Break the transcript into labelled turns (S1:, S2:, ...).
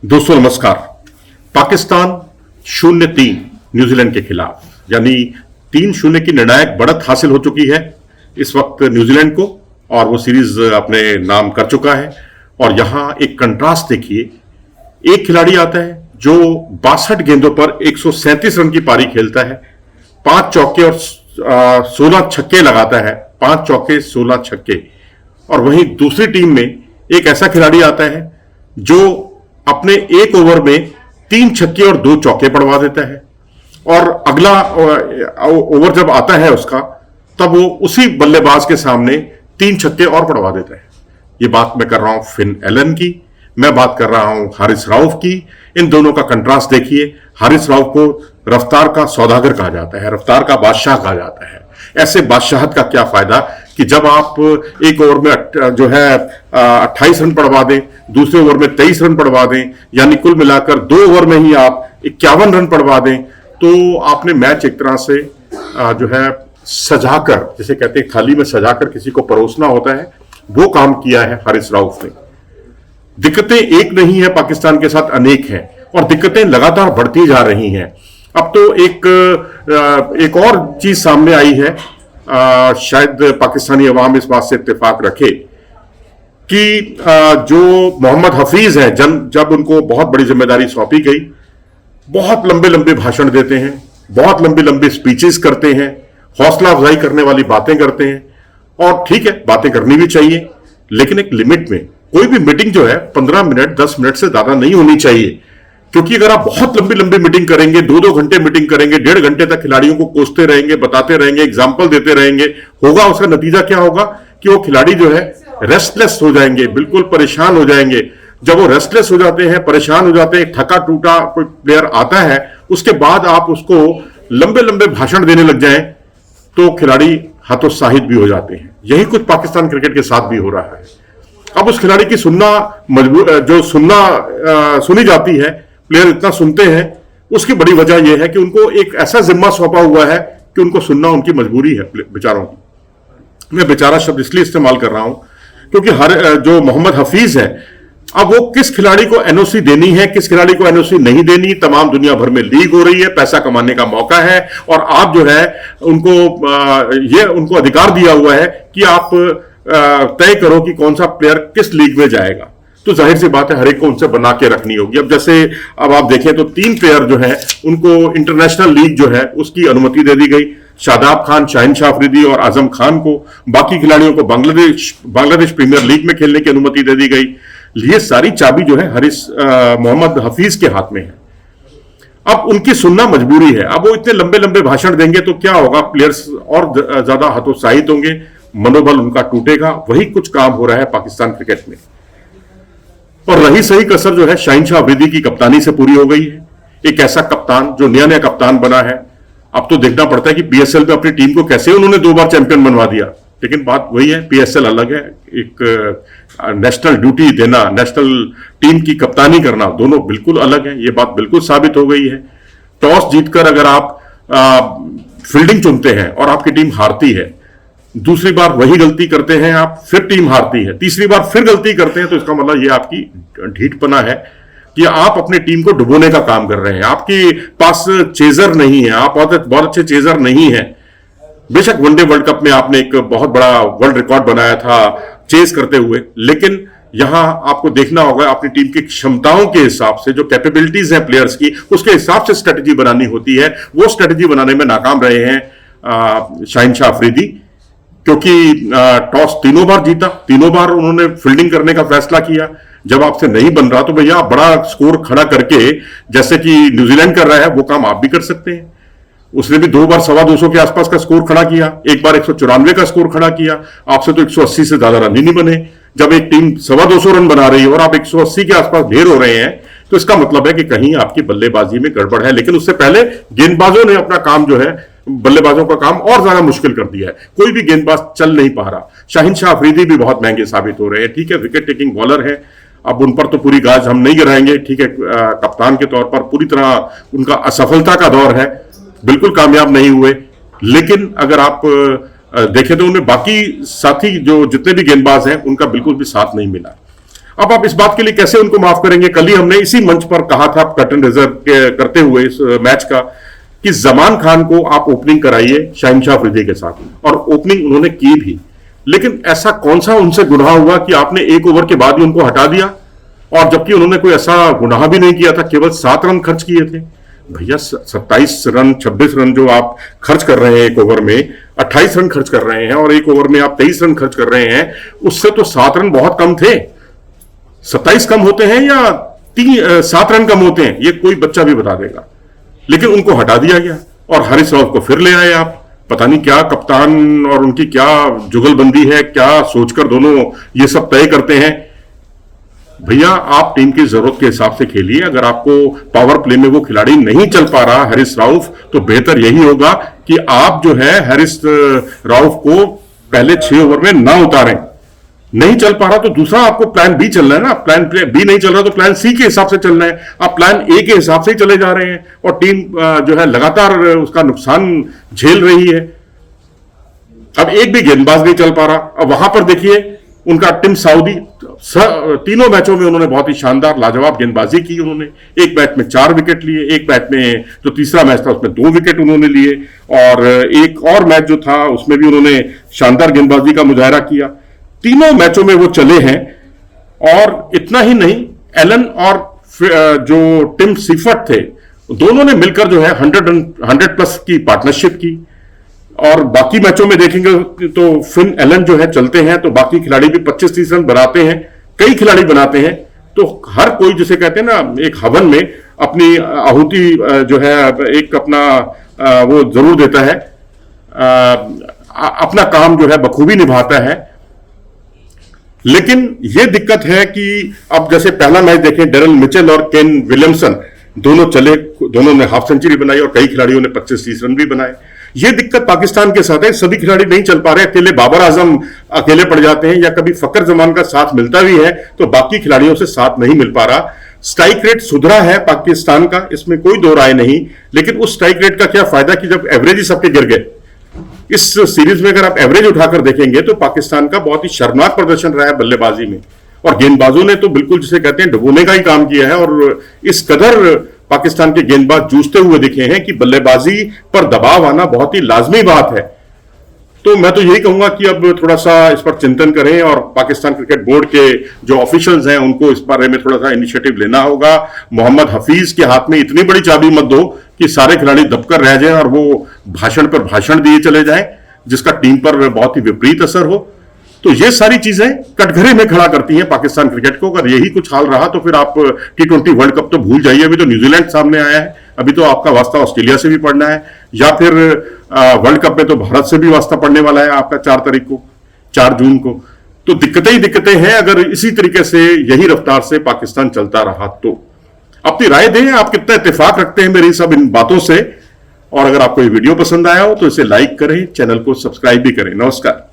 S1: दोस्तों नमस्कार। पाकिस्तान 0-3 न्यूजीलैंड के खिलाफ, यानी 3-0 की निर्णायक बढ़त हासिल हो चुकी है इस वक्त न्यूजीलैंड को, और वो सीरीज अपने नाम कर चुका है। और यहां एक कंट्रास्ट देखिए, एक खिलाड़ी आता है जो 62 गेंदों पर 137 रन की पारी खेलता है, 5 चौके और 16 छक्के लगाता है, 5 चौके 16 छक्के। और वहीं दूसरी टीम में एक ऐसा खिलाड़ी आता है जो अपने एक ओवर में 3 छक्के और 2 चौके पड़वा देता है, और अगला ओवर जब आता है उसका, तब वो उसी बल्लेबाज के सामने 3 छक्के और पड़वा देता है। ये बात मैं कर रहा हूं फिन एलन की, मैं बात कर रहा हूं हारिस राउफ की। इन दोनों का कंट्रास्ट देखिए। हारिस राउफ को रफ्तार का सौदागर कहा जाता है, रफ्तार का बादशाह कहा जाता है। ऐसे बादशाहत का क्या फायदा कि जब आप एक ओवर में जो है 28 रन पड़वा दें, दूसरे ओवर में 23 रन पड़वा दें, यानी कुल मिलाकर 2 ओवर में ही आप 51 रन पड़वा दें, तो आपने मैच एक तरह से जो है सजाकर, जिसे कहते हैं थाली में सजाकर किसी को परोसना होता है, वो काम किया है हारिस राउफ ने। दिक्कतें एक नहीं है, पाकिस्तान के साथ अनेक हैं, और दिक्कतें लगातार बढ़ती जा रही हैं। अब तो एक और चीज सामने आई है, शायद पाकिस्तानी अवाम इस बात से इत्तेफाक रखे कि जो मोहम्मद हफीज है, जब उनको बहुत बड़ी जिम्मेदारी सौंपी गई, बहुत लंबे लंबे भाषण देते हैं, बहुत लंबी लंबी स्पीचेस करते हैं, हौसला अफजाई करने वाली बातें करते हैं। और ठीक है, बातें करनी भी चाहिए, लेकिन एक लिमिट में। कोई भी मीटिंग जो है 15 मिनट 10 मिनट से ज्यादा नहीं होनी चाहिए, क्योंकि अगर आप बहुत लंबी लंबी मीटिंग करेंगे, 2-2 घंटे मीटिंग करेंगे, 1.5 घंटे तक खिलाड़ियों को कोसते रहेंगे, बताते रहेंगे, एग्जाम्पल देते रहेंगे, होगा उसका नतीजा क्या होगा कि वो खिलाड़ी जो है रेस्टलेस हो जाएंगे, बिल्कुल परेशान हो जाएंगे। जब वो रेस्टलेस हो जाते हैं, परेशान हो जाते हैं, थका टूटा कोई प्लेयर आता है, उसके बाद आप उसको लंबे लंबे भाषण देने लग जाएं, तो खिलाड़ी हतोत्साहित भी हो जाते हैं। यही कुछ पाकिस्तान क्रिकेट के साथ भी हो रहा है। अब उस खिलाड़ी की सुनी जाती है, प्लेयर इतना सुनते हैं, उसकी बड़ी वजह यह है कि उनको एक ऐसा जिम्मा सौंपा हुआ है कि उनको सुनना उनकी मजबूरी है बेचारों की। मैं बेचारा शब्द इसलिए इस्तेमाल कर रहा हूं क्योंकि जो मोहम्मद हफीज है, अब वो किस खिलाड़ी को एनओसी देनी है, किस खिलाड़ी को एनओसी नहीं देनी, तमाम दुनिया भर में लीग हो रही है, पैसा कमाने का मौका है, और आप जो है उनको अधिकार दिया हुआ है कि आप तय करो कि कौन सा प्लेयर किस लीग में जाएगा। तो जाहिर सी बात है हर एक को उनसे बना के रखनी होगी। अब आप देखें तो 3 प्लेयर जो है उनको इंटरनेशनल लीग जो है उसकी अनुमति दे दी गई, शादाब खान, शाहीन शाह अफरीदी और आजम खान को। बाकी खिलाड़ियों को बांग्लादेश प्रीमियर लीग में खेलने की अनुमति दे दी गई। ये सारी चाबी जो है मोहम्मद हफीज के हाथ में है। अब उनकी सुनना मजबूरी है। अब वो इतने लंबे लंबे भाषण देंगे तो क्या होगा, प्लेयर्स और ज्यादा हतोत्साहित होंगे, मनोबल उनका टूटेगा। वही कुछ काम हो रहा है पाकिस्तान क्रिकेट में। और रही सही कसर जो है शाहीन शाह अफरीदी की कप्तानी से पूरी हो गई है। एक ऐसा कप्तान जो नया नया कप्तान बना है, अब तो देखना पड़ता है कि पीएसएल में अपनी टीम को कैसे उन्होंने 2 बार चैंपियन बनवा दिया। लेकिन बात वही है, पीएसएल अलग है, एक नेशनल ड्यूटी देना, नेशनल टीम की कप्तानी करना, दोनों बिल्कुल अलग है। ये बात बिल्कुल साबित हो गई है। टॉस जीतकर अगर आप फील्डिंग चुनते हैं और आपकी टीम हारती है, दूसरी बार वही गलती करते हैं आप, फिर टीम हारती है, तीसरी बार फिर गलती करते हैं, तो इसका मतलब ये आपकी ढीठपना है कि आप अपनी टीम को डुबोने का काम कर रहे हैं। आपके पास चेजर नहीं है, आप बहुत अच्छे चेजर नहीं है। बेशक वनडे वर्ल्ड कप में आपने एक बहुत बड़ा वर्ल्ड रिकॉर्ड बनाया था चेज करते हुए, लेकिन यहां आपको देखना होगा अपनी टीम की क्षमताओं के हिसाब से, जो कैपेबिलिटीज हैं प्लेयर्स की, उसके हिसाब से स्ट्रेटेजी बनानी होती है। वो स्ट्रेटेजी बनाने में नाकाम रहे हैं शाहीन शाह अफरीदी, क्योंकि टॉस 3 बार जीता, 3 बार उन्होंने फील्डिंग करने का फैसला किया। जब आपसे नहीं बन रहा तो भैया आप बड़ा स्कोर खड़ा करके, जैसे कि न्यूजीलैंड कर रहा है, वो काम आप भी कर सकते हैं। उसने भी 2 बार 225 के आसपास का स्कोर खड़ा किया, एक बार 194 का स्कोर खड़ा किया। आपसे तो 180 से ज्यादा रन ही नहीं बने। जब एक टीम 225 रन बना रही है और आप 180 के आसपास ढेर हो रहे हैं, तो इसका मतलब है कि कहीं आपकी बल्लेबाजी में गड़बड़ है। लेकिन उससे पहले गेंदबाजों ने अपना काम जो है, बल्लेबाजों का काम और ज्यादा मुश्किल कर दिया है। कोई भी गेंदबाज चल नहीं पा रहा। शाहीन शाह अफरीदी भी बहुत महंगे साबित हो रहे हैं। ठीक है, विकेट टेकिंग बॉलर है, अब उन पर तो पूरी गाज हम नहीं गिराएंगे। ठीक है, कप्तान के तौर पर पूरी तरह उनका असफलता का दौर है, बिल्कुल कामयाब नहीं हुए। लेकिन अगर आप देखें तो उनमें बाकी साथी जो जितने भी गेंदबाज हैं, उनका बिल्कुल भी साथ नहीं मिला। अब आप इस बात के लिए कैसे उनको माफ करेंगे? कल ही हमने इसी मंच पर कहा था कर्टन रिजर्व करते हुए इस मैच का कि जमान खान को आप ओपनिंग कराइए शाहिनशाह अफरीदी के साथ, और ओपनिंग उन्होंने की भी। लेकिन ऐसा कौन सा उनसे गुनाह हुआ कि आपने 1 ओवर के बाद ही उनको हटा दिया, और जबकि उन्होंने कोई ऐसा गुनाह भी नहीं किया था, केवल 7 रन खर्च किए थे। भैया 27 रन 26 रन जो आप खर्च कर रहे हैं 1 ओवर में, 28 रन खर्च कर रहे हैं, और 1 ओवर में आप 23 रन खर्च कर रहे हैं, उससे तो 7 रन बहुत कम थे। 27 कम होते हैं या 7 रन कम होते हैं, ये कोई बच्चा भी बता देगा। लेकिन उनको हटा दिया गया, और हारिस राउफ को फिर ले आए आप। पता नहीं क्या कप्तान और उनकी क्या जुगलबंदी है, क्या सोचकर दोनों ये सब तय करते हैं। भैया आप टीम की जरूरत के हिसाब से खेलिए। अगर आपको पावर प्ले में वो खिलाड़ी नहीं चल पा रहा हैरिस राउफ, तो बेहतर यही होगा कि आप जो है हैरिस राउफ को पहले 6 ओवर में ना उतारें। नहीं चल पा रहा तो दूसरा आपको प्लान बी चलना है ना। प्लान बी नहीं चल रहा तो प्लान सी के हिसाब से चलना है। आप प्लान ए के हिसाब से ही चले जा रहे हैं, और टीम जो है लगातार उसका नुकसान झेल रही है। अब एक भी गेंदबाज नहीं चल पा रहा। अब वहां पर देखिए उनका टिम साउदी, तीनों मैचों में उन्होंने बहुत ही शानदार लाजवाब गेंदबाजी की। उन्होंने एक मैच में 4 विकेट लिए, एक मैच में जो तीसरा मैच था उसमें 2 विकेट उन्होंने लिए, और एक और मैच जो था उसमें भी उन्होंने शानदार गेंदबाजी का मुजाहरा किया। तीनों मैचों में वो चले हैं। और इतना ही नहीं, एलन और जो टिम सीफर्ट थे, दोनों ने मिलकर जो है 100 प्लस की पार्टनरशिप की। और बाकी मैचों में देखेंगे तो फिन एलन जो है चलते हैं तो बाकी खिलाड़ी भी 25-30 रन बनाते हैं, कई खिलाड़ी बनाते हैं। तो हर कोई जिसे कहते हैं ना, एक हवन में अपनी आहुति जो है एक अपना वो जरूर देता है, अपना काम जो है बखूबी निभाता है। लेकिन यह दिक्कत है कि अब जैसे पहला मैच देखें, डेरल मिचेल और केन विलियमसन दोनों चले, दोनों ने हाफ सेंचुरी बनाई, और कई खिलाड़ियों ने 25-30 रन भी बनाए। यह दिक्कत पाकिस्तान के साथ है, सभी खिलाड़ी नहीं चल पा रहे। अकेले बाबर आजम अकेले पड़ जाते हैं, या कभी फकर जमान का साथ मिलता भी है तो बाकी खिलाड़ियों से साथ नहीं मिल पा रहा। स्ट्राइक रेट सुधरा है पाकिस्तान का, इसमें कोई दो राय नहीं। लेकिन उस स्ट्राइक रेट का क्या फायदा कि जब एवरेज ही सबके गिर गए। इस सीरीज में अगर आप एवरेज उठाकर देखेंगे तो पाकिस्तान का बहुत ही शर्मनाक प्रदर्शन रहा है बल्लेबाजी में, और गेंदबाजों ने तो बिल्कुल जिसे कहते हैं डुबोने का ही काम किया है। और इस कदर पाकिस्तान के गेंदबाज जूझते हुए दिखे हैं कि बल्लेबाजी पर दबाव आना बहुत ही लाजमी बात है। तो मैं तो यही कहूंगा कि अब थोड़ा सा इस पर चिंतन करें, और पाकिस्तान क्रिकेट बोर्ड के जो ऑफिशियल्स हैं उनको इस बारे में थोड़ा सा इनिशिएटिव लेना होगा। मोहम्मद हफीज के हाथ में इतनी बड़ी चाबी मत दो कि सारे खिलाड़ी दबकर रह जाएं और वो भाषण पर भाषण दिए चले जाएं, जिसका टीम पर बहुत ही विपरीत असर हो। तो ये सारी चीजें कटघरे में खड़ा करती हैं पाकिस्तान क्रिकेट को। अगर यही कुछ हाल रहा तो फिर आप T20 वर्ल्ड कप तो भूल जाइए। अभी तो न्यूजीलैंड सामने आया है, अभी तो आपका वास्ता ऑस्ट्रेलिया से भी पड़ना है, या फिर वर्ल्ड कप में तो भारत से भी वास्ता पड़ने वाला है आपका 4 जून को। तो दिक्कतें ही दिक्कतें हैं। अगर इसी तरीके से यही रफ्तार से पाकिस्तान चलता रहा तो अपनी राय दें, आप कितना इत्तेफाक रखते हैं मेरी सब इन बातों से। और अगर आपको ये वीडियो पसंद आया हो तो इसे लाइक करें, चैनल को सब्सक्राइब भी करें। नमस्कार।